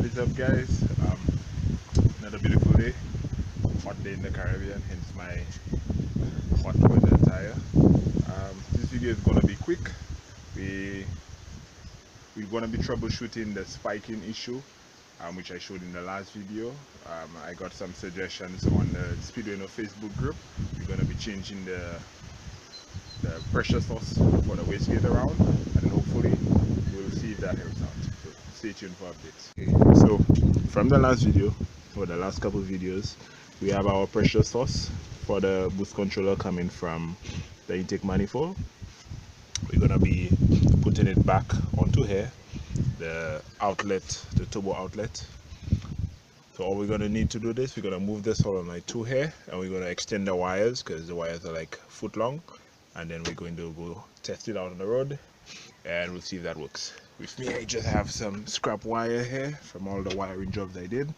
What is up, guys? Another beautiful day, hot day in the Caribbean, hence my hot weather attire. This video is going to be quick. We're going to be troubleshooting the spiking issue, which I showed in the last video. I got some suggestions on the Speeduino Facebook group. We're going to be changing the pressure source for the wastegate around, and hopefully we'll see if that helps out. So stay tuned for updates. Okay, so from the last video, or the last couple of videos, we have our pressure source for the boost controller coming from the intake manifold. We're gonna be putting it back onto here, the outlet, the turbo outlet. So all we're gonna need to do this, we're gonna move the solenoid to here, and we're gonna extend the wires because the wires are like a foot long, and then we're going to go test it out on the road, and we'll see if that works. With me, I just have some scrap wire here from all the wiring jobs I did,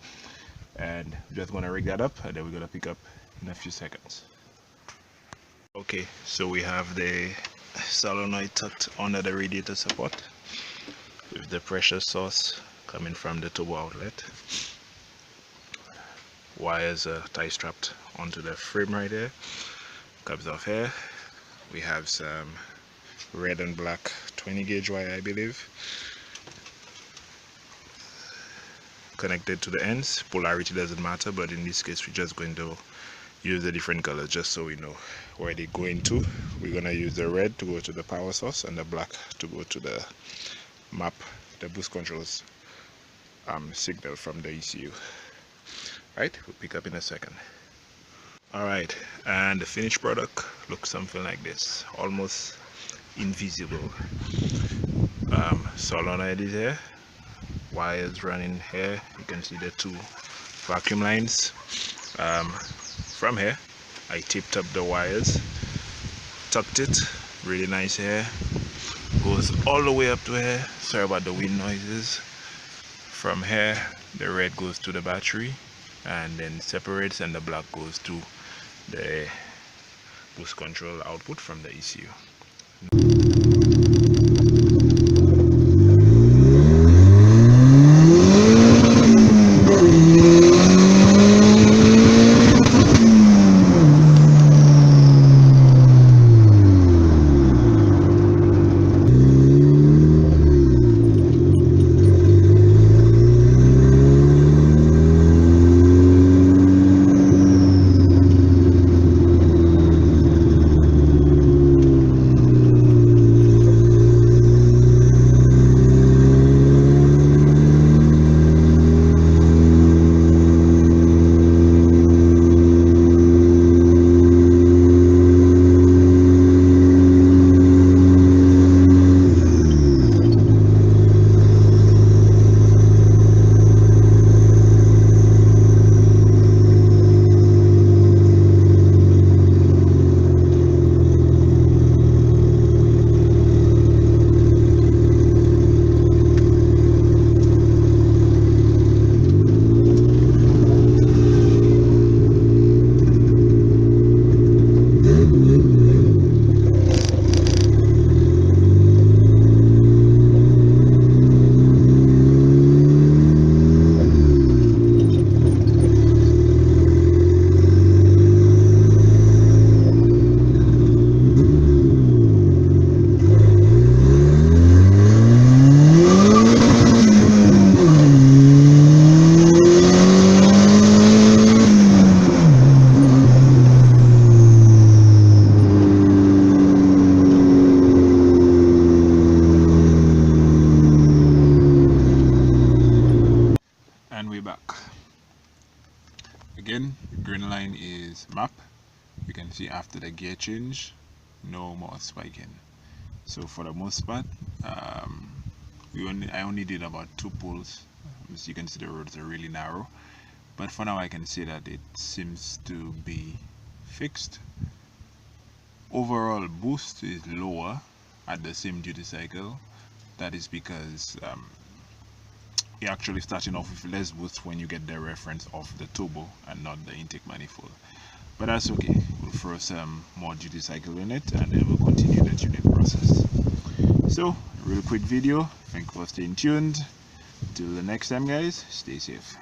and I'm just gonna rig that up, and then we're gonna pick up in a few seconds. Okay, so we have the solenoid tucked under the radiator support with the pressure source coming from the turbo outlet. Wires are tie strapped onto the frame right there. Comes off here. We have some red and black 20 gauge wire, I believe, connected to the ends. Polarity doesn't matter, but in this case we're just going to use the different colors just so we know where they go into. We're going to use the red to go to the power source and the black to go to the map, the boost controls signal from the ECU. Right, we'll pick up in a second. Alright, and the finished product looks something like this, almost invisible. Solenoid is here, wires running here. You can see the two vacuum lines. From here I taped up the wires, tucked it really nice here, goes all the way up to here. Sorry about the wind noises. From here the red goes to the battery and then separates, and the black goes to the boost control output from the ECU. And we're back again. Green line is map. You can see after the gear change, no more spiking. So for the most part, I only did about 2 pulls. As you can see, the roads are really narrow, but for now I can say that it seems to be fixed. Overall boost is lower at the same duty cycle. That is because you're actually starting off with less boost when you get the reference of the turbo and not the intake manifold. But that's okay, we'll throw some more duty cycle in it, and then we'll continue the tuning process. So, real quick video. Thank you for staying tuned. Till the next time guys, stay safe.